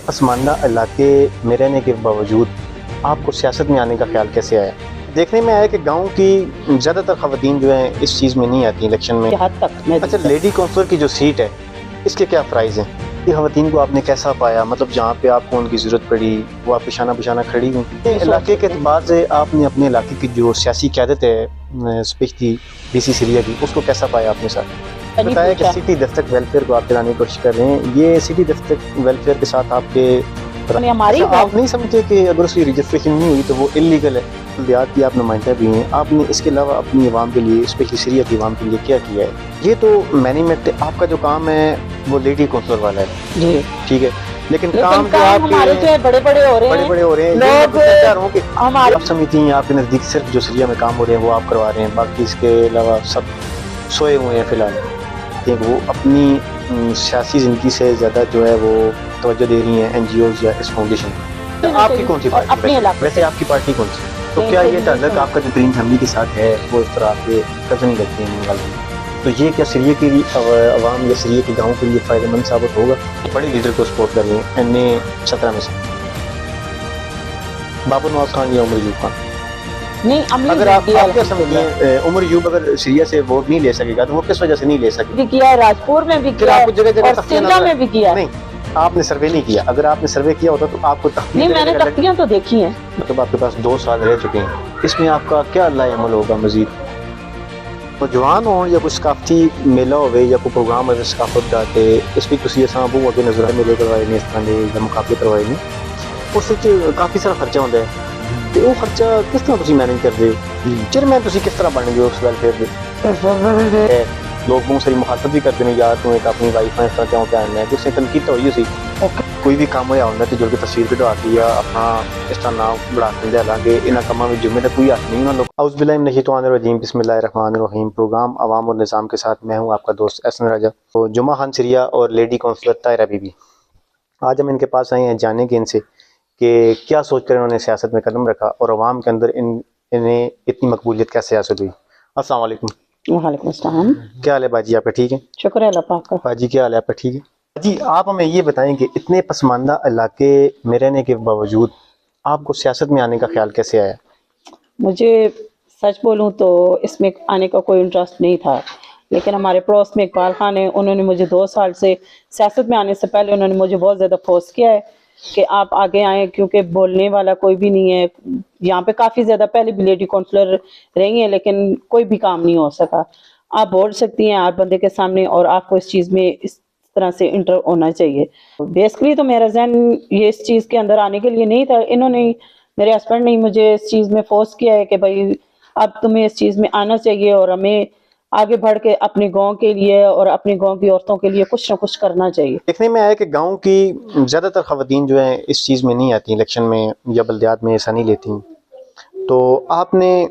पसमानदा इलाके में रहने के बावजूद आपको सियासत में आने का ख्याल कैसे आया? देखने में आया कि गांव की ज़्यादातर ख़वातीन जो हैं इस चीज़ में नहीं आती इलेक्शन में। हद तक अच्छा, लेडी काउंसलर की जो सीट है इसके क्या प्राइज़ हैं? ये ख़वातीन को आपने कैसा पाया, मतलब जहाँ पे आपको उनकी ज़रूरत पड़ी वो आप पेशाना पेशाना खड़ी हुई? इलाके के अतबार से आपने अपने इलाके की जो सियासी क़यादत है स्पेशली डीसी सिरिया की, उसको कैसा पाया आपने साथ? बताया कि सिटी दस्तक वेलफेयर को आप चलाने की कोशिश कर रहे हैं। ये सिटी दस्तक वेलफेयर के साथ आपके हमारी आप नहीं समझते कि अगर उसकी रजिस्ट्रेशन नहीं हुई तो वो इलीगल है? देहात की आप नुमाइंदा भी हैं, आपने इसके अलावा अपनी आवाम के लिए स्पेशली सीरिया की आवाम के लिए क्या किया है? ये तो मैनेजमेंट आपका जो काम है वो लेडी काउंसलर वाला है जी, ठीक है, लेकिन काम जो आप हमारे जो है बड़े बड़े हो रहे हैं लोग हमारे आप समझती हैं आपके नज़दीक सिर्फ जो सीरिया में काम हो रहे हैं वो आप करवा रहे हैं, बाकी इसके अलावा सब सोए हुए हैं फिलहाल। वो अपनी सियासी ज़िंदगी से ज़्यादा जो है वो तवज्जो दे रही हैं एनजीओज़ या इस फाउंडेशन को। तो आपकी कौन सी पार्टी वैसे आपकी पार्टी कौन सी? तो क्या ये ताल्लुक आपका जो ग्रीन फैमिली के साथ है वो इस तरह आपके कज़न ही लगते हैं वाले, तो ये क्या सीरिया की आवाम या सीरिया के गाँव के लिए फ़ायदेमंद साबित होगा? बड़े लीडर को सपोर्ट कर रहे हैं NA-17 में से बाबर नवाज खान या उमर अयूब खान। नहीं, अगर आप क्या समझिए उमर अयूब अगर सीरिया से वोट नहीं ले सकेगा तो वो किस वजह से नहीं ले सकेगा? किया है, राजपुर में भी किया है, सिंधा में भी किया। नहीं, आपने सर्वे नहीं किया। अगर आपने सर्वे किया होता तो आपको नहीं, मैंने तख्तियां तो देखी हैं। मतलब आपके पास 2 साल रह चुके हैं, इसमें आपका क्या अमल होगा मजीद? तो जवान हो या कोई सकाफती मेला हो या कोई प्रोग्राम हो सकाफत का इस पर तुम असा बहु अगर नजर मेले करवाए ने, इस तरह के मुकाबले करवाए ने, उस काफ़ी सारा खर्चा होता है, तो वो खर्चा किस तरह मैनेज करते हो? चेयरमैन किस तरह बन गए उस वेलफेयर के? लोग बहुत सारी मुखातब भी करते हैं यार तू एक अपनी वाइफ है इस तरह क्यों प्यार है, उसने तनकीद तो हुई सी कोई भी काम होया होंदा ते जुड़ के तस्वीर कढवाती है अपना इस तरह नाम बढ़ा दिंदे, हालांकि इन्हां कामां विच जुम्मे दा कोई हथ नहीं उन्हां लोग। औज़ बिल्लाहि मिनश शैतानिर रजीम, बिस्मिल्लाहिर्रहमानिर्रहीम। प्रोग्राम अवाम और निज़ाम के साथ मैं हूँ आपका दोस्त एहसन राजा। तो जुमा खान सिरिया और लेडी काउंसलर ताहिरा बीबी, आज हम इनके पास आए हैं जानने के इनसे कि क्या सोच कर इन्होंने सियासत में कदम रखा और अवाम के अंदर इन्हें इतनी मकबूलियत कैसे हासिल हुई। अस्सलाम वालेकुम। वालेकुम अस्सलाम। क्या हाल है बाजी, आपका ठीक है? शुक्र है अल्लाह पाक का। बाजी क्या हाल है आपका, ठीक है? जी, आप हमें ये बताएं कि इतने पसमानदा इलाके में रहने के बावजूद आपको सियासत में आने का ख्याल कैसे आया? मुझे सच बोलूं तो इसमें आने का कोई इंटरेस्ट नहीं था, लेकिन हमारे पड़ोस में इकबाल खान है, उन्होंने मुझे 2 साल से सियासत में आने से पहले उन्होंने मुझे बहुत ज़्यादा फोर्स किया है कि आप आगे आएँ, क्योंकि बोलने वाला कोई भी नहीं है यहाँ पे। काफ़ी ज़्यादा पहले भी लेडी काउंसलर रही हैं लेकिन कोई भी काम नहीं हो सका। आप बोल सकती हैं 8 बंदे के सामने और आपको इस चीज़ में इस तरह से इंटर होना चाहिए। बेसिकली तो मेरा जहन ये इस चीज़ के अंदर आने के लिए नहीं था, इन्होंने मेरे हस्बैंड ने मुझे इस चीज़ में फोर्स किया है कि भाई अब तुम्हें इस चीज़ में आना चाहिए और हमें आगे बढ़ के अपने गांव के लिए और अपने गांव की औरतों के लिए कुछ ना कुछ करना चाहिए। देखने में आया कि गांव की ज़्यादातर ख़वातीन जो हैं इस चीज़ में नहीं आती इलेक्शन में या बल्दियात में हिस्सा नहीं लेती, तो आपने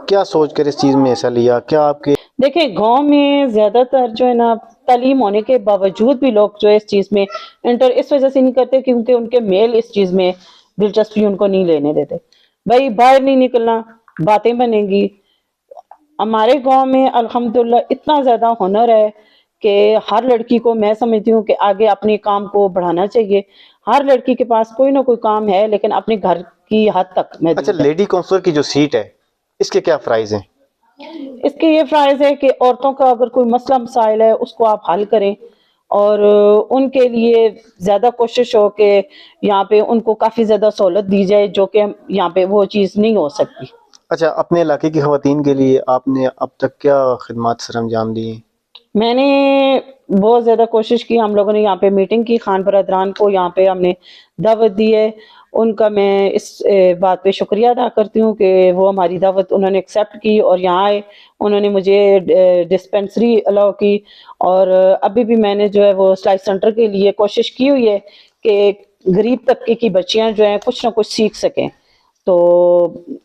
क्या सोच कर इस चीज़ में हिस्सा लिया? क्या आपके देखिए गांव में ज़्यादातर जो है ना तालीम होने के बावजूद भी लोग जो है इस चीज़ में इंटर इस वजह से नहीं करते क्योंकि उनके मेल इस चीज़ में दिलचस्पी उनको नहीं लेने देते। भाई बाहर नहीं निकलना, बातें बनेंगी। हमारे गांव में अल्हम्दुलिल्लाह इतना ज़्यादा हुनर है कि हर लड़की को मैं समझती हूँ कि आगे अपने काम को बढ़ाना चाहिए। हर लड़की के पास कोई ना कोई काम है, लेकिन अपने घर की हद तक मैं। अच्छा, लेडी काउंसलर की जो सीट है इसके क्या प्राइस हैं? इसके ये फ़ायदे है कि औरतों का अगर कोई मसला मसाइल है उसको आप हल करें और उनके लिए ज़्यादा कोशिश हो कि यहाँ पे उनको काफ़ी ज़्यादा सहूलत दी जाए, जो कि यहाँ पे वो चीज़ नहीं हो सकती। अच्छा, अपने इलाके की ख़वातीन के लिए आपने अब तक क्या खिदमत सरअंजाम दी हैं? मैंने बहुत ज़्यादा कोशिश की। हम लोगों ने यहाँ पे मीटिंग की, खान बरदरान को यहाँ पे हमने दावत दी है। उनका मैं इस बात पे शुक्रिया अदा करती हूँ कि वो हमारी दावत उन्होंने एक्सेप्ट की और यहाँ आए। उन्होंने मुझे डिस्पेंसरी अलाउ की और अभी भी मैंने जो है वो सिलाई सेंटर के लिए कोशिश की हुई है कि गरीब तबके की बच्चियाँ जो हैं कुछ ना कुछ सीख सकें। तो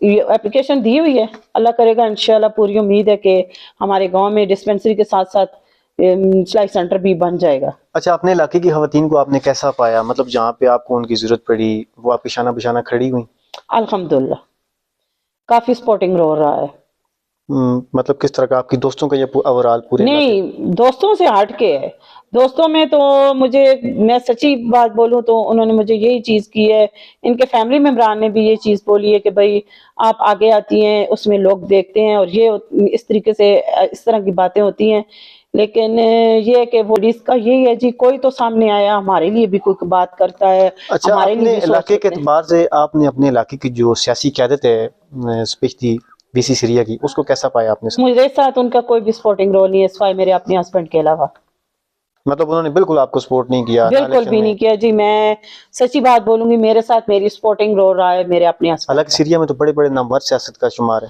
ये एप्लीकेशन दी हुई है, अल्लाह करेगा इंशाल्लाह। पूरी उम्मीद है कि हमारे गांव में डिस्पेंसरी के साथ साथ सिलाई सेंटर भी बन जाएगा। अच्छा, अपने इलाके की ख़वातीन को आपने कैसा पाया, मतलब जहाँ पे आपको उनकी ज़रूरत पड़ी वो आप पेशाना पेशाना खड़ी हुई? अल्हम्दुलिल्लाह काफ़ी सपोर्टिंग रोल रहा है। मतलब किस तरह का, आपकी दोस्तों का या ओवरऑल पूरे इलाके? नहीं, दोस्तों से हट के है। दोस्तों में तो मुझे, मैं सच्ची बात बोलूं तो उन्होंने मुझे यही चीज की है, इनके फैमिली मेंबरान ने भी ये चीज बोली है कि भाई आप आगे आती हैं उसमें लोग देखते हैं, और ये इस तरीके से इस तरह की बातें होती हैं। लेकिन ये है कि वो इसका यही है जी, कोई तो सामने आया हमारे लिए भी कोई बात करता है, अच्छा, हमारे लिए अपने भी इलाके के सोचते हैं। एतबार से आपने अपने इलाके की जो सियासी क़यादत है स्पेशली बीसी सिरिया की, उसको कैसा पाया आपने? मेरे साथ उनका कोई भी सपोर्टिंग रोल नहीं है सिवाय मेरे अपने हस्बैंड के अलावा। मतलब उन्होंने बिल्कुल आपको सपोर्ट नहीं किया ना बिल्कुल इलेक्शन भी में? नहीं किया जी, मैं सच्ची बात बोलूंगी, मेरे साथ मेरी सपोर्टिंग रोल रहा है मेरे अपने हस्बैंड हालांकि का। सीरिया में तो बड़े बड़े नामवर सियासत का शुमार है।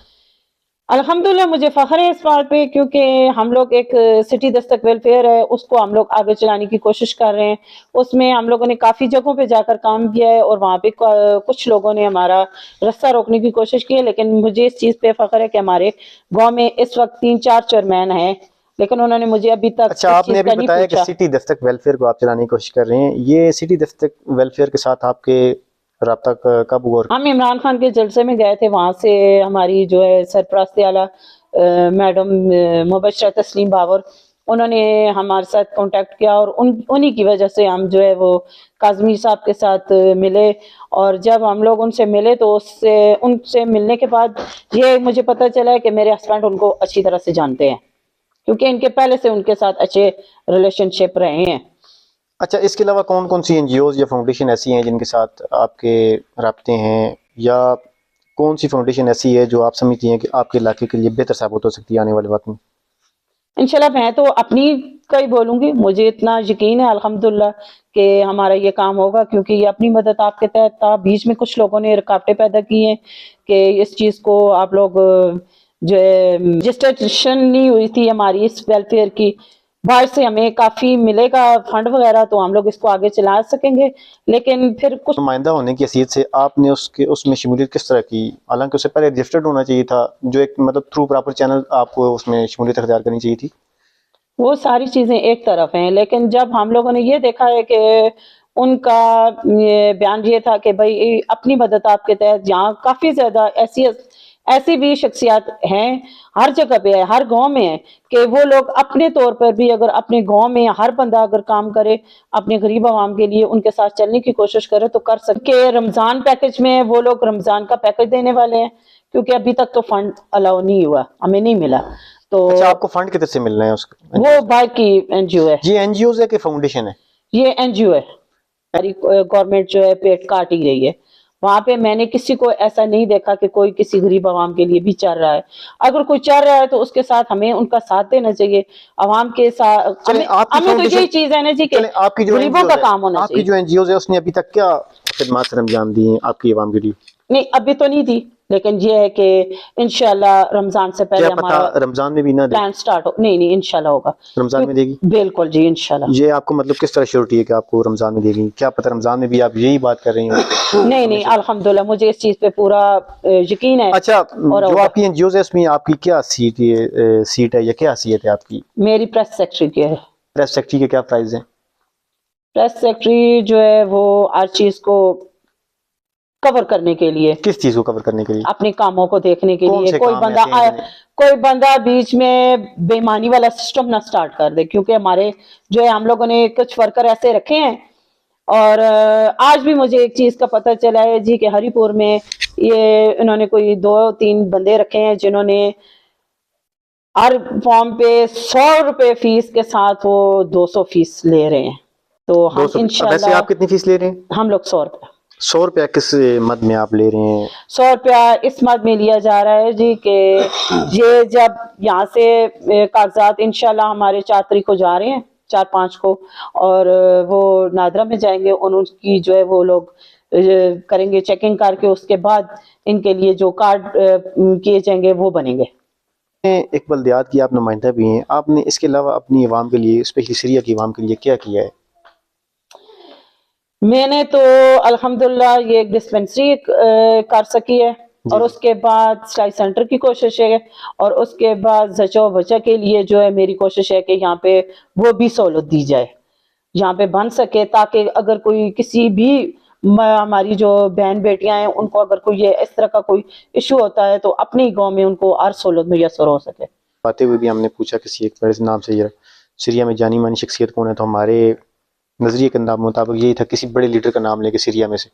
अल्हम्दुलिल्लाह मुझे फख्र है इस बात पे, क्योंकि हम लोग एक सिटी दस्तक वेलफेयर है उसको हम लोग आगे चलाने की कोशिश कर रहे हैं। उसमें हम लोगों ने काफ़ी जगहों पे जाकर काम किया है, और वहाँ पे कुछ लोगों ने हमारा रास्ता रोकने की कोशिश की है, लेकिन मुझे इस चीज़ पे फख्र है कि हमारे गांव में इस वक्त 3-4 चेयरमैन हैं, लेकिन उन्होंने मुझे अभी तक अच्छा, इस आपने चीज़ अभी का नहीं बताया कि पूछा। सिटी दस्तक वेलफेयर को आप चलाने की कोशिश कर रहे हैं, ये सिटी दस्तक वेलफेयर के साथ आपके रब्ता कब हुआ? हम इमरान खान के जलसे में गए थे, वहाँ से हमारी जो है सरपरस्ती आला मैडम मुबशरा तस्लीम बाबर, उन्होंने हमारे साथ कांटेक्ट किया, और उन्हीं की वजह से हम जो है वो काजमी साहब के साथ मिले। और जब हम लोग उनसे मिले तो उससे उनसे मिलने के बाद ये मुझे पता चला है कि मेरे हस्बैंड उनको अच्छी तरह से जानते हैं, क्योंकि इनके पहले से उनके साथ अच्छे रिलेशनशिप रहे हैं। अच्छा, इसके अलावा कौन कौन सी एनजीओज या फाउंडेशन ऐसी हैं जिनके साथ आपके राब्ते हैं, या कौन सी फाउंडेशन ऐसी है जो आप समझती हैं कि आपके इलाके के लिए बेहतर साबित हो सकती है आने वाले वक्त में? इंशाल्लाह मैं तो अपनी का ही बोलूंगी, मुझे इतना यकीन है अल्हम्दुलिल्लाह कि हमारा ये काम होगा, क्योंकि ये अपनी मदद आपके तहत था। बीच में कुछ लोगों ने रुकावटें पैदा की हैं कि इस चीज़ को आप लोग जो है रजिस्ट्रेशन नहीं हुई थी हमारी इस वेलफेयर की, बाहर से हमें काफ़ी मिलेगा फंड वगैरह तो हम लोग इसको आगे चला सकेंगे, लेकिन फिर कुछ नुमाइंदा होने की हैसियत से आपने उसके उसमें शमूलियत किस तरह की? हालांकि उससे पहले रजिस्टर्ड होना चाहिए था, जो एक मतलब थ्रू प्रॉपर चैनल आपको उसमें शमूलियत अख्तियार करनी चाहिए थी। वो सारी चीजें एक तरफ हैं, लेकिन जब हम लोगों ने ये देखा है कि उनका ये बयान ये था कि भाई अपनी मदद आपके तहत, जहाँ काफी ज्यादा ऐसी ऐसी भी शख्सियात हैं, हर जगह पे है, हर गांव में है, कि वो लोग अपने तौर पर भी अगर अपने गांव में हर बंदा अगर काम करे अपने गरीब आवाम के लिए, उनके साथ चलने की कोशिश करे तो कर सके। रमजान पैकेज में वो लोग रमजान का पैकेज देने वाले हैं, क्योंकि अभी तक तो फंड अलाउ नहीं हुआ, हमें नहीं मिला। तो अच्छा, आपको फंड किधर से मिल रहे हैं उसके? वो बाहर की एनजीओ है, ये एनजीओ है कि फाउंडेशन है? ये एनजीओ है। हमारी गवर्नमेंट जो है पेट काट ही रही है। वहां पे मैंने किसी को ऐसा नहीं देखा कि कोई किसी गरीब आवाम के लिए भी चल रहा है। अगर कोई चल रहा है तो उसके साथ हमें उनका साथ देना चाहिए, आवाम के साथ। चलें, हमें आपकी हमें तो फाउंडेशन, यही चीज है ना जी कि चलें आपकी जो गरीबों एनजीओ का है, काम होना आपकी चाहिए। जो एनजीओ है उसने अभी तक क्या खिदमत सर अंजाम दी हैं आपकी आवाम के लिए? नहीं अभी तो नहीं थी, लेकिन ये है कि इंशाल्लाह रमजान से पहले क्या पता हमारा रमजान में भी ना दे? प्लान स्टार्ट हो। नहीं नहीं इंशाल्लाह होगा। रमजान में देगी? बिल्कुल जी इंशाल्लाह। ये आपको मतलब किस तरह श्योरिटी है कि आपको रमजान में देगी? क्या पता रमजान में भी आप यही बात कर रही हो? नहीं नहीं अल्हम्दुलिल्लाह मुझे इस चीज पे पूरा यकीन है। अच्छा, और जो होगा। आपकी एनजीओ है उसमें आपकी क्या सीट है या क्या हैसियत है आपकी? मेरी प्रेस सेक्रेटरी की है। प्रेस सेक्रेटरी के क्या प्राइस है? प्रेस सेक्रेटरी जो है वो हर चीज को कवर करने के लिए, किस चीज को कवर करने के लिए? अपने कामों को देखने के कौन लिए, से कोई काम बंदा ऐसे हैं जिन्हें? कोई बंदा बीच में बेईमानी वाला सिस्टम ना स्टार्ट कर दे, क्योंकि हमारे जो है हम लोगों ने कुछ वर्कर ऐसे रखे हैं। और आज भी मुझे एक चीज का पता चला है जी कि हरिपुर में ये इन्होंने कोई 2-3 बंदे रखे हैं जिन्होंने हर फॉर्म पे 100 रुपए फीस के साथ वो 200 फीस ले रहे हैं। तो हम 200? वैसे इंशाल्लाह आप कितनी फीस ले रहे हैं? हम लोग 100 रुपया 100 रुपया किस मद में आप ले रहे हैं? 100 रुपया इस मद में लिया जा रहा है जी कि ये जब यहाँ से कागजात इंशाल्लाह हमारे 4 तारीख को जा रहे हैं, 4-5 को, और वो नादरा में जाएंगे, उनकी जो है वो लोग करेंगे चेकिंग करके, उसके बाद इनके लिए जो कार्ड किए जाएंगे वो बनेंगे। एक बल्दियात की आप नुमाइंदा भी हैं, आपने इसके अलावा अपनी आवाम के लिए, स्पेशली सीरिया की आवाम के लिए क्या किया है? मैंने तो अल्हम्दुलिल्लाह ये एक डिस्पेंसरी कर सकी है, और उसके बाद सिलाई सेंटर की कोशिश है, और उसके बाद जचा बचा के लिए जो है मेरी कोशिश है कि यहाँ पे वो भी सहूलत दी जाए, यहाँ पे बन सके, ताकि अगर कोई किसी भी हमारी जो बहन बेटियां हैं उनको अगर कोई ये इस तरह का कोई इशू होता है तो अपने ही गांव में उनको हर सहूलत मुयसर हो सके। आते हुए भी हमने पूछा किसी एक बड़े से नाम से, सीरिया में जानी मानी शख्सियत कौन है, तो हमारे नज़रिए के मुताबिक यही था किसी बड़े लीडर का नाम लेके सीरिया में से।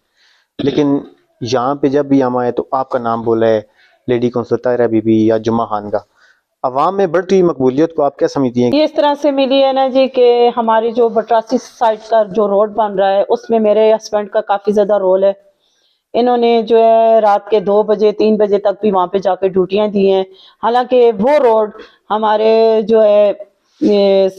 लेकिन यहाँ पे जब भी हम आए तो आपका नाम बोला है लेडी कौंसल ताहिरा बीबी या जुम्मा खान का। अवाम में बढ़ती हुई मकबूलियत को आप क्या समझती हैं? ये इस तरह से मिली है ना जी कि हमारी जो बटरासी साइड का जो रोड बन रहा है उसमें मेरे हस्बैंड का काफ़ी ज़्यादा रोल है। इन्होंने जो है रात के 2 बजे 3 बजे तक भी वहाँ पे जाके ड्यूटियाँ दी हैं। हालांकि वो रोड हमारे जो है ये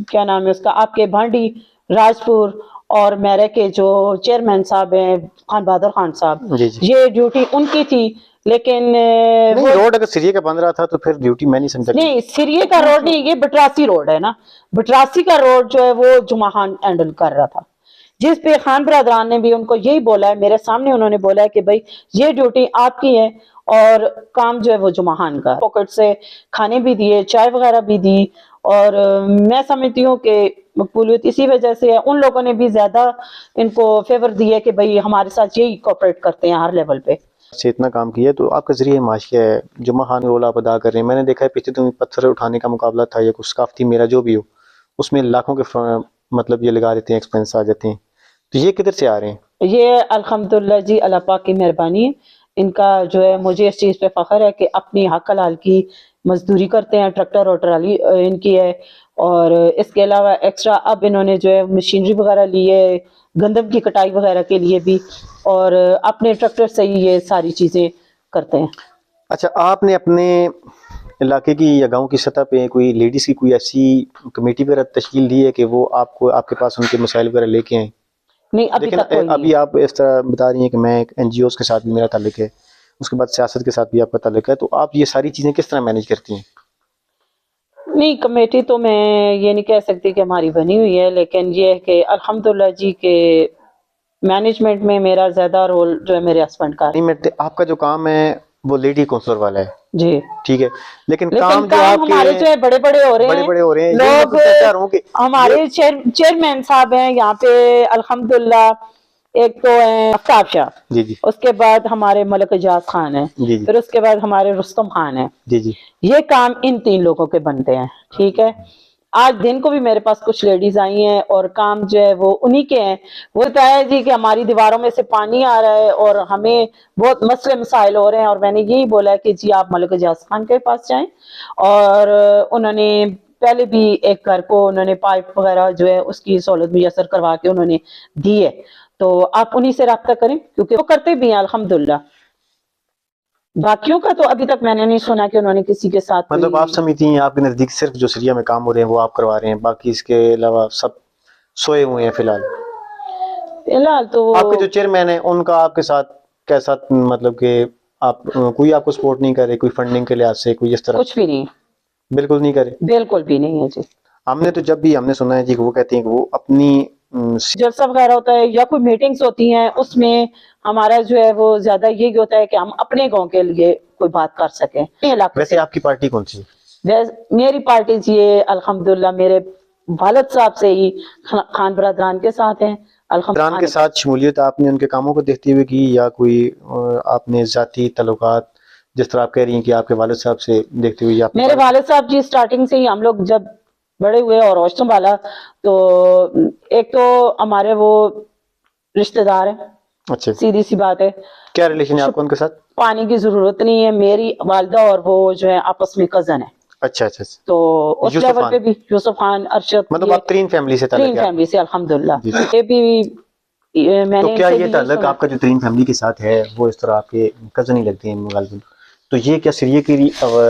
क्या नाम है उसका, आपके भांडी राजपुर और मेरे के जो चेयरमैन साहब हैं खान बहादुर खान साहब, जी जी। ये ड्यूटी उनकी थी। लेकिन नहीं, रोड अगर सीरिया का बन रहा था तो फिर ड्यूटी मैं नहीं समझा। नहीं, सीरिया का रोड नहीं, ये बटरासी रोड है ना। बटरासी का रोड जो है वो जुमा खान हैंडल कर रहा था, जिस पे खान बरादरान ने भी उनको यही बोला है, मेरे सामने उन्होंने बोला है कि भाई ये ड्यूटी आपकी है और काम जो है वो जुमा खान का। पॉकेट से खाने भी दिए, चाय वगैरह भी दी। और मैं समझती हूँ कि मकबूलियत इसी वजह से है, उन लोगों ने भी ज्यादा इनको फेवर दिया कि भाई हमारे साथ यही कोऑपरेट करते हैं हर लेवल पे। से इतना काम किया तो आपका जरिए माश क्या है? जुम्मा खान रोल आप अदा कर रहे हैं। मैंने देखा है पीछे तो पत्थर उठाने का मुकाबला था या कुछ सकाफती मेरा जो भी हो, उसमें लाखों के मतलब ये लगा देते हैं, एक्सपेंस आ जाते हैं। तो ये किधर से आ रहे हैं? ये अल्हम्दुलिल्लाह जी अल्लाह पाक की मेहरबानी है। इनका जो है मुझे इस चीज़ पे फ़ख्र है कि अपनी हक हलाल की मजदूरी करते हैं। ट्रैक्टर और ट्राली इनकी है और इसके अलावा एक्स्ट्रा अब इन्होंने जो है मशीनरी वगैरह ली है गंदम की कटाई वगैरह के लिए भी, और अपने ट्रैक्टर से ही ये सारी चीज़ें करते हैं। अच्छा, आपने अपने इलाके की या गांव की सतह पे कोई लेडीज़ की कोई ऐसी कमेटी वगैरह तश्कील दी है कि वो आपको आपके पास उनके मसाइल वगैरह लेके आए? नहीं, अभी लेकिन तक कोई अभी नहीं। आप इस तरह बता रही हैं कि मैं NGOs के साथ भी मेरा ताल्लुक है, उसके बाद सियासत के साथ भी आपका ताल्लुक है, तो आप ये सारी चीज़ें किस तरह मैनेज करती हैं? नहीं, कमेटी तो मैं ये नहीं कह सकती कि हमारी बनी हुई है, लेकिन ये है कि अल्हम्दुलिल्लाह जी के मैनेजमेंट में मेरा ज्यादा रोल जो है मेरे हस्बैंड का है। नहीं, मैं आपका जो काम है वो लेडी काउंसलर वाला है, जी, ठीक है, लेकिन लेकिन काम जो काम हमारे जो आपके है बड़े बड़े हो रहे बड़े हैं। बड़े हो रहे हैं, ये मैं लोग पूछना चाह रहा हूँ कि हमारे चेयरमैन साहब हैं यहाँ पे अल्हम्दुलिल्लाह। एक तो है आफ्ताब शाह, जी जी उसके बाद हमारे मलिक एजाज खान है, जी जी फिर उसके बाद हमारे रुस्तम खान है। जी जी ये काम इन 3 लोगों के बनते हैं, ठीक है। आज दिन को भी मेरे पास कुछ लेडीज आई हैं और काम जो है वो उन्हीं के हैं। वो बताया जी कि हमारी दीवारों में से पानी आ रहा है और हमें बहुत मसले मसाइल हो रहे हैं, और मैंने यही बोला कि जी आप मलिक एजाज खान के पास जाएं। और उन्होंने पहले भी एक घर को उन्होंने पाइप वगैरह जो है उसकी सहूलत मुयसर करवा के उन्होंने दी है, तो आप उन्हीं से रब्ता करें क्योंकि वो करते भी हैं अल्हम्दुलिल्लाह। बाकियों का तो अभी तक मैंने नहीं सुना कि उन्होंने किसी के साथ मतलब आप समझती हैं आपके नज़दीक सिर्फ जो सीरिया में काम हो रहे हैं वो आप करवा रहे हैं, बाकी इसके अलावा सब सोए हुए हैं फिलहाल? फिलहाल तो आपके जो चेयरमैन है उनका आपके साथ कैसा, मतलब कि आप कोई आपको सपोर्ट नहीं करे, कोई फंडिंग के लिहाज से कोई इस तरह? कुछ भी नहीं, बिल्कुल नहीं करे? बिल्कुल भी नहीं है जी। हमने तो जब भी हमने सुना है जी वो कहते हैं कि वो अपनी जलसा वगैरह होता है या कोई मीटिंग्स होती हैं उसमें हमारा जो है वो ज्यादा यही होता है कि हम अपने गांव के लिए कोई बात कर सकें। वैसे आपकी पार्टी कौन सी? मेरी पार्टी जी अल्हम्दुलिल्लाह मेरे वालिद साहब से ही खान बरादरान के साथ हैं। इमरान के साथ शमूलियत आपने उनके कामों को देखते हुए की या कोई आपने जाती ताल्लुकात, जिस तरह आप कह रही हैं कि आपके वालिद साहब से देखते हुए? मेरे वालिद साहब जी स्टार्टिंग से ही हम लोग जब बड़े हुए और होश संभाला तो एक तो हमारे वो रिश्तेदार है, अच्छा, सीधी सी बात है। क्या रिलेशन है आपका उनके साथ? पानी की जरूरत नहीं है, मेरी वालदा और वो जो है आपस में कजन है। अच्छा अच्छा अच्छा। तो उस यूसुफ लेवल खान। पे भी यूसुफ खान, अरशद, मतलब आप 3 फैमिली से ताल्लुक 3 है? फैमिली से अल्हम्दुलिल्लाह। जी, जी। ये भी मैंने तो क्या इनसे ये भी ताल्लुक सुना। आपका जो 3 फैमिली के साथ है वो इस तरह आपके कजन ही लगते हैं गालिबन, तो ये क्या सीरिया के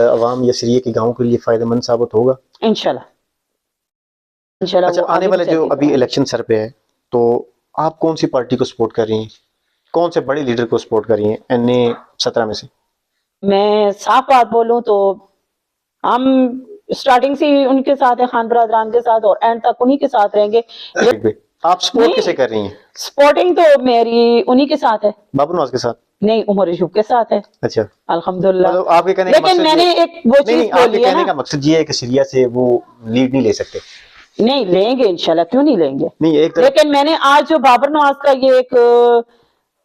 अवाम या सीरिया के गाँव के लिए फायदेमंद साबित होगा? इंशाल्लाह इंशाल्लाह। अच्छा, वो आने आगे वाले भी जो चलती अभी रहेगी। इलेक्शन सर पे है, तो आप कौन सी पार्टी को सपोर्ट कर रही हैं, कौन से बड़े लीडर को सपोर्ट कर रही हैं NA-17 में से? मैं साफ बात बोलूं तो हम स्टार्टिंग से ही उनके साथ है, खान बरादरान के साथ, और एंड तक उन्हीं के साथ रहेंगे। आप सपोर्ट नहीं, किसे कर रही हैं? स्पोर्टिंग तो मेरी उन्हीं के साथ है। बाबू नवाज के साथ? नहीं, उमर यूसुफ के साथ है अच्छा, अल्हम्दुलिल्लाह। मतलब आपके कहने का लेकिन मकसद मैंने एक वो नहीं चीज नहीं, आपके बोली है कहने ना, का मकसद ये है कि सीरिया से वो लीड नहीं ले सकते? नहीं लेंगे इंशाल्लाह, क्यों नहीं लेंगे। नहीं, एक तरफ लेकिन मैंने आज जो बाबर नवाज का ये एक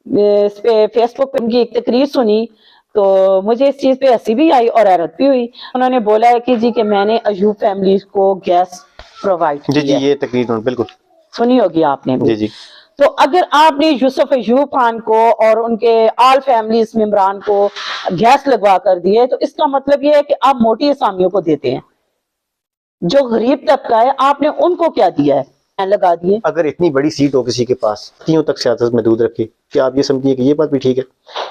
इस पे फेसबुक पे उनकी एक तकरीर सुनी तो मुझे इस चीज पे हंसी भी आई और हैरत भी हुई। उन्होंने बोला है कि जी कि मैंने अयूब फैमिली को गैस प्रोवाइड जी की जी, है, ये तकरीर बिल्कुल सुनी होगी आपने भी। जी जी। तो अगर आपने यूसुफ अयूब खान को और उनके आल फैमिली मेंबरान को गैस लगवा कर दिए तो इसका मतलब ये है कि आप मोटी असामियों को देते हैं। जो गरीब तबका है आपने उनको क्या दिया है, लगा दिए। अगर इतनी बड़ी सीट हो किसी के पास, तीनों तक सियासत में दूध रखी, क्या आप ये समझिए कि ये बात भी ठीक है?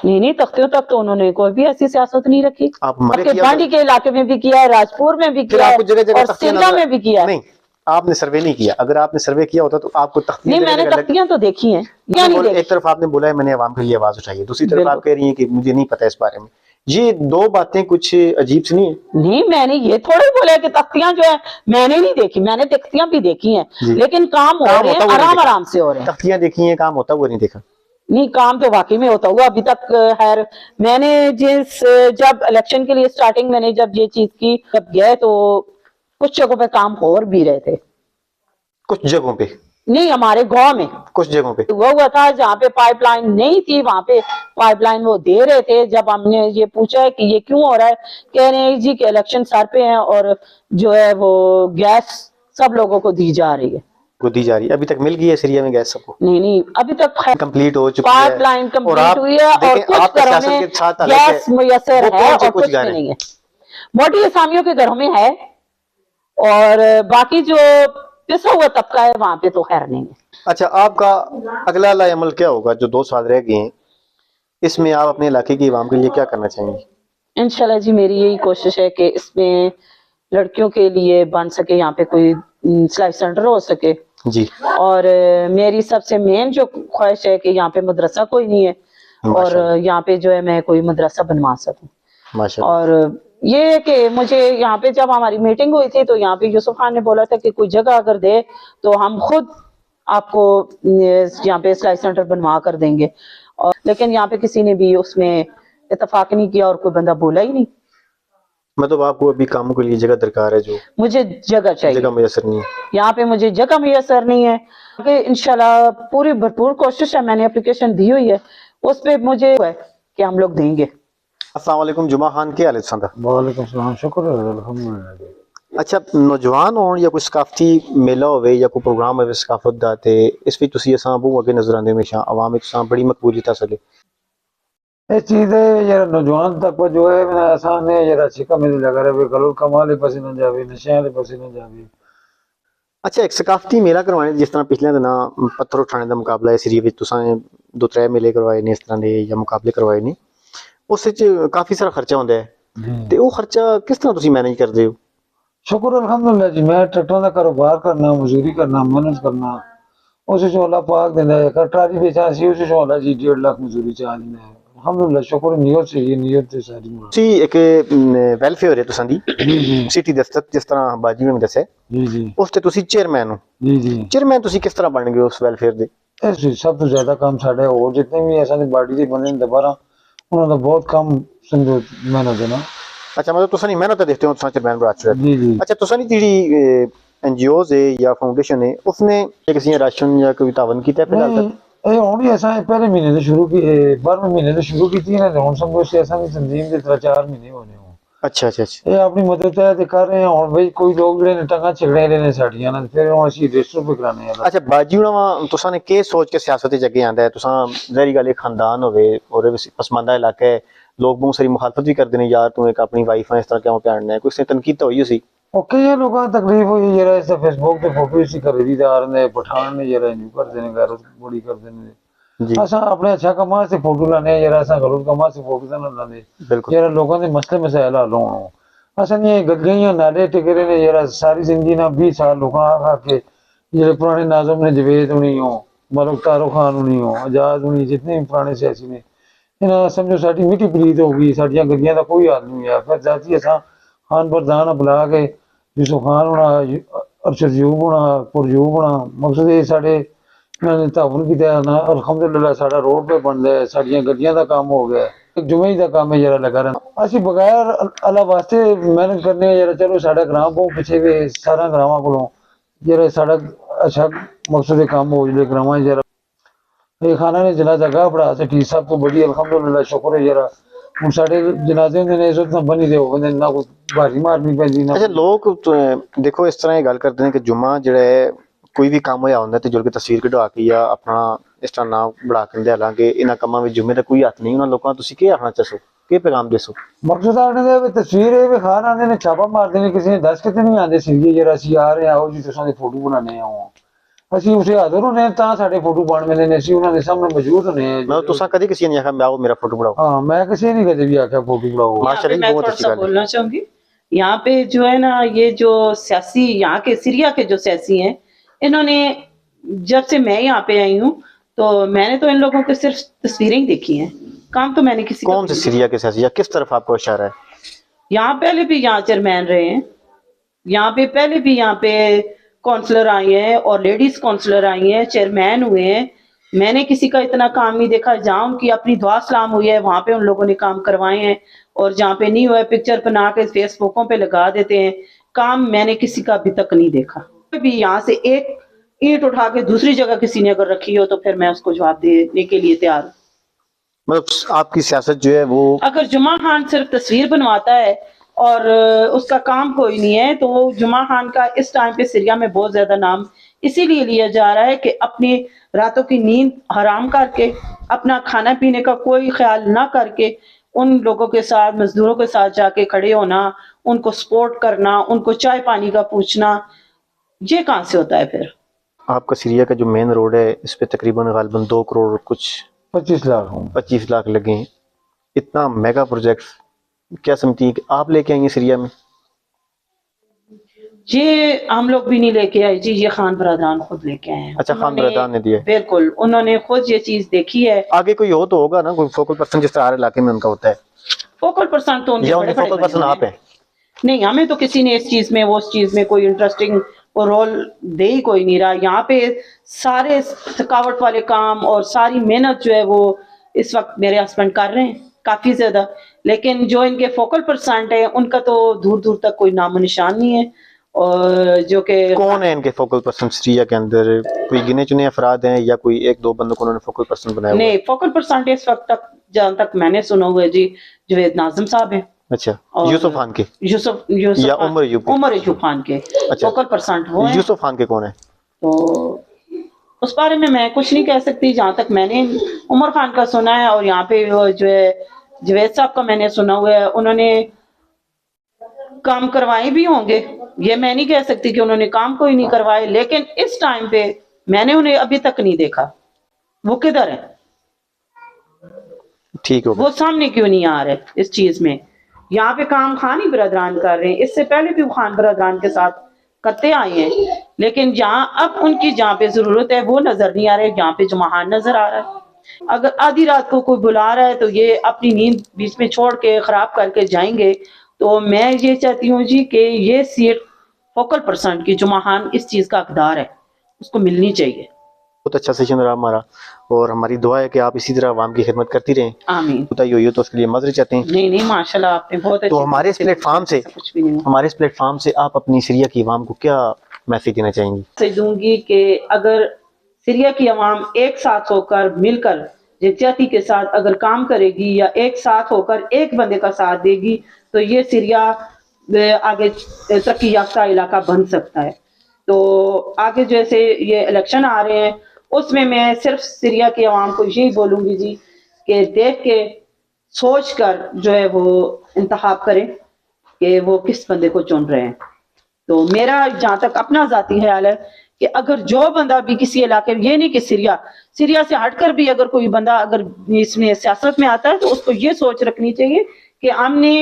नहीं नहीं, तख्तियों तक तो उन्होंने कोई भी ऐसी सियासत नहीं रखी। आप हमारे आपके किया बांडी के इलाके में भी किया है, राजपुर में भी फिर किया है आपको जगह जगह और तख्तियां सिंगला नजर में भी किया है। नहीं, आपने सर्वे नहीं किया। अगर आपने सर्वे किया होता तो आपको तख्तियां नहीं जगह मैंने जगह लग- तख्तियां तो देखी हैं, क्या नहीं एक देखी। तरफ आपने बोला है मैंने आवाम के लिए आवाज उठाई है, दूसरी तरफ बिल्कुल। आप कह रही हैं कि मुझे नहीं पता इस बारे में। ये दो बातें कुछ अजीब सी नहीं है? नहीं मैंने ये थोड़ा ही बोला है कि तख्तियां जो है मैंने नहीं देखी, मैंने तख्तियां भी देखी हैं जी। लेकिन काम हो काम रहे होता हैं, हुआ नहीं आराम देखा। आराम से हो रहे हैं। तख्तियां देखी हैं, काम होता हुआ नहीं देखा। नहीं काम तो वाकई में होता हुआ अभी तक खैर। मैंने जब इलेक्शन के लिए स्टार्टिंग मैंने जब ये चीज की जब गए तो कुछ जगहों पे काम हो भी रहे थे। कुछ जगहों पे, नहीं हमारे गांव में कुछ जगहों पे वो हुआ था जहाँ पे पाइपलाइन नहीं थी वहां पे पाइपलाइन वो दे रहे थे। जब हमने ये पूछा है कि ये क्यों हो रहा है, कह रहे हैं जी कि इलेक्शन सर पे हैं और जो है वो गैस सब लोगों को दी जा रही है। को दी जा रही है। अभी तक मिल गई है सीरिया में गैस सबको? नहीं नहीं अभी तक कंप्लीट हो चुकी है, पाइपलाइन और कंप्लीट आप हुई है और देखें, कुछ आपका घरों सियासत में के साथ अलग है, गैस मुयसर वो है कौन से और कुछ कुछ घर में हैं? नहीं है। मोटी असामियों के घरों में है और बाकी जो पिसा हुआ तबका है वहां पे तो खैर नहीं है। अच्छा, आपका अगला लाएमल क्या होगा जो 2 साल रह गए हैं, इसमें आप अपने इलाके की आवाम के लिए क्या करना चाहेंगे? इंशाल्लाह जी मेरी यही कोशिश है कि इसमें लड़कियों के लिए बन सके, यहाँ पे कोई सिलाई सेंटर हो सके। जी और मेरी सबसे मेन जो ख्वाहिश है कि यहाँ पे मदरसा कोई नहीं है और माशाल्लाह, यहाँ पे जो है मैं कोई मदरसा बनवा सकूं। माशाल्लाह। और ये है कि मुझे यहाँ पे जब हमारी मीटिंग हुई थी तो यहाँ पे यूसुफ खान ने बोला था कि कोई जगह अगर दे तो हम खुद आपको यहाँ पे सिलाई सेंटर बनवा कर देंगे। और लेकिन यहाँ पे किसी ने भी उसमें इत्तेफाक नहीं किया और कोई बंदा बोला ही नहीं। मतलब आपको अभी कामों के लिए जगह दरकार है, जो मुझे जगह चाहिए, जगह मुयसर नहीं है। यहाँ पे मुझे जगह मुयसर नहीं है। कि इंशाल्लाह पूरी भरपूर कोशिश है, मैंने एप्लीकेशन दी हुई है, उस पे मुझे है कि हम लोग देंगे। अस्सलाम वालेकुम जुमा खान, क्या हाल है संदा? वालेकुम सलाम, शुक्र है अल्हम्दुलिल्लाह। अच्छा, नौजवान होण या कोई सकाफती मेला होवे या कोई प्रोग्राम होवे सकाफत दा ते इस विच तुसी असां बहु अगे नजर आंदे हमेशा आवाम विच असां बड़ी मकबूलियत हासिल है। ये चीज़ है यार, नौजवान तक जो है मैंने आसान है यार, अच्छी कमी लगा रहे गलत कमाले पसी न जावे, नशे दे पसी न जावे। अच्छा, एक सकाफती मेला करवाने जिस तरह पिछले दिना पत्थर उठाने का मुकाबला है सीरिया विच तुसां 2-3 मेले करवाए ने, इस तरह दे या मुकाबले करवाए ने, उस विच काफी सारा खर्चा होंदा है ते वो खर्चा किस तरह तुसी मैनेज करदे हो? शुक्र अल्हम्दुलिल्लाह जी, मैं ट्रैक्टर का कारोबार करना, मजदूरी करना, मेहनत करना, उस अल्लाह पाक देंदा है। ट्राली बेचा सी उस अल्लाह जी 1.5 लाख मजदूरी चा देंदा है। अल्हम्दुलिल्लाह शुक्र, नियत से ये नियत ते सारी मुराद। तुसी एक वेलफेयर है तुसां दी जी जी सिटी दस्तक, जिस तरह बाजी में दस्या जी जी उस ते तुसी चेयरमैन हो। जी जी। चेयरमैन तुसी किस तरह बन गए उस वेलफेयर दे? ऐसे सब तो ज्यादा काम साढ़े और जितने भी ऐसा बाडी के बंदे ने दोबारा उन्होंने बहुत कम समझो मेहनत देना। अच्छा, मतलब तुसां नी मेहनत देखते हो तुसां चेयरमैन बना चुके। जी जी। अच्छा, तुसां नी जेडी एनजीओज है या फाउंडेशन है उसने किसी राशन या कोई तावन किया फिलहाल नहीं तक? ये हुण ही असां पहले महीने तो शुरू की 12वें महीने तो शुरू की थी ना, हुण समझो से असां दी तंजीम दे 3-4 महीने होने हो। अच्छा अच्छा अच्छा। ये अपनी मदद है ते कर रहे हैं। हुण भाई कोई लोग जेडे ने टंगा छिकड़े रहे ने साडियां ना, फिर हुण असीं रजिस्टर पे कराने आ। अच्छा, बाजी हुणा तुसां ने के सोच के सियासत च अगे आंदा है? तुसां ज़ाहिर गल है खानदान होवे और पसमानदा इलाका है, लोग बहुत सारी मुखालफत भी करते हैं, यार तू एक अपनी वाइफ है इस तरह क्यों प्यारना है, कोई इसने तनकीद तो हुई सी? ओके ये लोगों तकलीफ हुई जरा इस फेसबुक ते फोटो इसी खरीदार ने पठान ने जरा न्यू करते ने गैरत बड़ी करते ने। जी असां अपने अच्छा कमा से फोटो लाने जरा असां गलत कमा से फोटो तो ना लाने बिल्कुल। जरा लोगों के मसले मसाइल हल होण। असां ये गलियां नाले टिकरे ने जरा सारी जिंदगी ना 20 साल लोगों आखा के जेडे पुराने नाज़म ने जवेद हुनी हो, मलक तारो खान हुनी हो, आजाद हुनी, जितने भी पुराने सियासी ने इन्हां समझो साडी मिट्टी पलीत हो गई, साडियां गलियां दा कोई हाल नहीं है। फिर जाती असां खान प्रधान बुला के यूसुफ खान होना, अरशद यूब होना, पुरजूब होना, मकसद ये साढ़े इन्होंने ताउन किया ना, अल्हम्दुलिल्लाह साढ़ा रोड पे बन रहा है, साड़ियां गड्डियां का काम हो गया, एक जुमे का काम है जरा लगा रहा। असी बगैर अल्लाह वास्ते मेहनत करने जरा, चलो साढ़ा ग्राम को पिछे वे सारा ग्रामां कोलों जरा सड़क अच्छा मकसद काम हो जले करवा जरा ये खाना ने जनाजा गा पड़ा से टी साहब को बड़ी अल्हम्दुलिल्लाह शुक्र है जरा ਹੁਣ ਸਾਡੇ ਜਨਾਜ਼ੇ ਦੇ ਨੇ ਇਸ ਵਕਤ ਬਣੀ ਦੇ ਹੋ ਗਏ ਨਾ ਕੋਈ ਭਾਰੀ ਮਾਰਨੀ ਪੈਂਦੀ ਨਾ अच्छा लोग तो, देखो इस तरह ये गल करते हैं कि जुम्मा ਜਿਹੜਾ ਹੈ ਕੋਈ ਵੀ ਕੰਮ ਹੋਇਆ ਹੁੰਦਾ ਤੇ ਜੁਲ ਕੇ ਤਸਵੀਰ ਕਢਵਾ ਕੇ ਜਾਂ ਆਪਣਾ ਇਸ ਤਰ੍ਹਾਂ ਨਾਮ ਬਣਾ ਕੇ ਦੇ ਲਾਂਗੇ ਇਹਨਾਂ ਕੰਮਾਂ ਵਿੱਚ ਜੁਮੇ ਦਾ ਕੋਈ ਹੱਥ ਨਹੀਂ ਉਹਨਾਂ ਲੋਕਾਂ ਨੂੰ ਤੁਸੀਂ ਕੀ ਆਖਣਾ ਚਾਹੋ ਕੀ ਪੈਗਾਮ ਦੇਸੋ ਮਕਸਦ ਆਣੇ ਦੇ ਵੀ ਤਸਵੀਰ ਇਹ ਵਿਖਾਣ ਆਉਂਦੇ ਨੇ ਛਾਪਾ ਮਾਰਦੇ ਨੇ ਕਿਸੇ ਨੇ ਦੱਸ ਕੇ ਤੇ ਨਹੀਂ ਆਉਂਦੇ ਸੀ ਜਿਹੜਾ ਅਸੀਂ ਆ ਰਹੇ ਆਓ ਜੀ ਤੁਸੀਂ ਫੋਟੋ ਬਣਾਣੇ ਆਓ ਅਸੀਂ ਉਸੇ ਹਾਜ਼ਰ ਹੋਣੇ ਤਾਂ ਸਾਡੇ ਫੋਟੋ ਬਣ ਮਿਲਦੇ ਨੇ ਅਸੀਂ ਉਹਨਾਂ ਦੇ ਸਾਹਮਣੇ ਮੌਜੂਦ ਹੋਣੇ मतलब तुसा कभी किसी ने आखा मैं आओ मेरा फोटो बढ़ाओ हाँ मैं किसी ने कभी भी आख्या फोटो बढ़ाओ यहाँ पे माशाल्लाह मैं बहुत थोड़ा अच्छी सा बात है बोलना चाहूंगी। यहाँ पे जो है ना ये जो सियासी यहाँ के सीरिया के जो सियासी हैं इन्होंने जब से मैं यहाँ पे आई हूँ तो मैंने तो इन लोगों की सिर्फ तस्वीरें ही देखी हैं, काम तो मैंने किसी कौन से सीरिया के सियासी या किस तरफ आपको इशारा है? यहाँ पहले भी यहाँ चेयरमैन रहे हैं, यहाँ पे पहले भी यहाँ पे काउंसलर आई हैं और लेडीज काउंसलर आई हैं, चेयरमैन हुए हैं। मैंने किसी का इतना काम नहीं देखा। जहाँ उनकी अपनी दुआ सलाम हुई है वहां पे उन लोगों ने काम करवाए हैं और जहाँ पे नहीं हुआ है पिक्चर बना के फेसबुकों पे लगा देते हैं। काम मैंने किसी का अभी तक नहीं देखा। भी यहाँ से एक ईंट उठा के दूसरी जगह किसी ने अगर रखी हो तो फिर मैं उसको जवाब देने के लिए तैयार हूँ। मतलब आपकी सियासत जो है वो अगर जुमा खान सिर्फ तस्वीर बनवाता है और उसका काम कोई नहीं है तो जुमा खान का इस टाइम पे सीरिया में बहुत ज्यादा नाम इसीलिए लिया जा रहा है कि अपनी रातों की नींद हराम करके अपना खाना पीने का कोई ख्याल ना करके उन लोगों के साथ मजदूरों के साथ जाके खड़े होना, उनको सपोर्ट करना, उनको चाय पानी का पूछना, ये कहाँ से होता है फिर? आपका सीरिया का जो मेन रोड है इस पे तकरीबन गालिबन 2 करोड़ कुछ 25 लाख हूँ 25 लाख लगे हैं। इतना मेगा प्रोजेक्ट क्या समझती है कि आप लेके आएंगे सीरिया में? ये हम लोग भी नहीं लेके आए जी, ये खान बरदरान खुद लेके आए हैं। अच्छा, खान उन्होंने- बरदरान ने दिया है। बिल्कुल, उन्होंने खुद ये चीज देखी है। आगे कोई हो तो होगा ना, कोई फोकल पर्सन जिस तरह हर इलाके में उनका होता है फोकल पर्सन तो उनके या बड़े उनके फोकल बड़े पर्सन बने आप हैं। हैं? नहीं, हमें तो किसी ने इस चीज में वो उस चीज में कोई इंटरेस्टिंग रोल दे ही कोई नहीं रहा। यहाँ पे सारे थकावट वाले काम और सारी मेहनत जो है वो इस वक्त मेरे हस्बैंड कर रहे हैं काफी ज्यादा, लेकिन जो इनके फोकल पर्सन है उनका तो दूर दूर तक कोई नामो निशान नहीं है। और जो कि कौन है इनके फोकल पर्सन सीरिया के अंदर? कोई गिने चुने अफराद हैं या कोई 1-2 बंदों को उन्होंने फोकल पर्सन बनाया हुआ है? नहीं, फोकल पर्सन इस वक्त तक जहाँ तक मैंने सुना हुआ है जी जवेद नाजिम साहब है अच्छा, और यूसुफ खान के यूसुफ या खान- उमर अयूब के? उमर अयूब खान के अच्छा। फोकल पर्सन वो है। यूसुफ खान के कौन है? तो उस बारे में मैं कुछ नहीं कह सकती। जहाँ तक मैंने उमर खान का सुना है और यहाँ पे वो जो है जवेद साहब का मैंने सुना हुआ है, उन्होंने काम करवाए भी होंगे, ये मैं नहीं कह सकती कि उन्होंने काम कोई नहीं करवाए, लेकिन इस टाइम पे मैंने उन्हें अभी तक नहीं देखा। वो किधर है? ठीक होगा। वो सामने क्यों नहीं आ रहे इस चीज में? यहाँ पे काम खान ही बरदरान कर रहे हैं, इससे पहले भी वो खान बरदरान के साथ करते आए हैं, लेकिन जहाँ अब उनकी जहाँ पे जरूरत है वो नजर नहीं आ रहे, जहाँ पे जुमाहान नजर आ रहा है। अगर आधी रात को कोई बुला रहा है तो ये अपनी नींद बीच में छोड़ के खराब करके जाएंगे। तो मैं ये चाहती हूँ जी कि ये सीट फोकल पर्सन की जुमाहान इस चीज का हकदार है, उसको मिलनी चाहिए। बहुत अच्छा सेशन रहा हमारा और हमारी दुआ है कि आप इसी तरह आवाम की खिदमत करती रहें। आमीन। बताइए हो तो उसके लिए मदद चाहते हैं। नहीं नहीं, माशाल्लाह आपने बहुत तो अच्छी हमारे इस प्लेटफॉर्म से कुछ भी नहीं हुआ। हमारे इस प्लेटफॉर्म से आप अपनी सीरिया की आवाम को क्या मैसेज देना चाहेंगी? से दूंगी कि अगर सीरिया की आवाम एक साथ होकर मिलकर यकजहती के साथ अगर काम करेगी या एक साथ होकर एक बंदे का साथ देगी तो ये सीरिया आगे तरक्की याफ्ता इलाका बन सकता है। तो आगे जैसे ये इलेक्शन आ रहे हैं उसमें मैं सिर्फ सीरिया की आवाम को यही बोलूंगी जी कि देख के सोच कर जो है वो इंतखाब करें कि वो किस बंदे को चुन रहे हैं। तो मेरा जहाँ तक अपना जाती ख्याल है कि अगर जो बंदा भी किसी इलाके में, ये नहीं कि सीरिया से हटकर भी अगर कोई बंदा अगर इसमें सियासत में आता है तो उसको ये सोच रखनी चाहिए कि हमने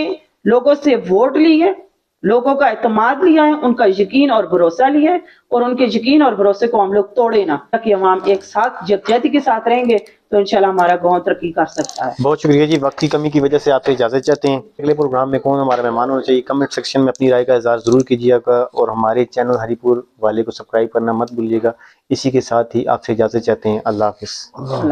लोगों से वोट ली है, लोगों का एतमाद लिया है, उनका यकीन और भरोसा लिया है और उनके यकीन और भरोसे को हम लोग तोड़े ना, ताकि हम एक साथ यकजहती के साथ रहेंगे तो इंशाल्लाह हमारा गांव तरक्की कर सकता है। बहुत शुक्रिया जी, वक्त की कमी की वजह से आपसे इजाज़त चाहते हैं। अगले प्रोग्राम में कौन हमारा मेहमान होना चाहिए कमेंट सेक्शन में अपनी राय का इज़हार ज़रूर कीजिएगा और हमारे चैनल हरीपुर वाले को सब्सक्राइब करना मत भूलिएगा। इसी के साथ ही आपसे इजाज़त चाहते हैं। अल्लाह हाफ़िज़।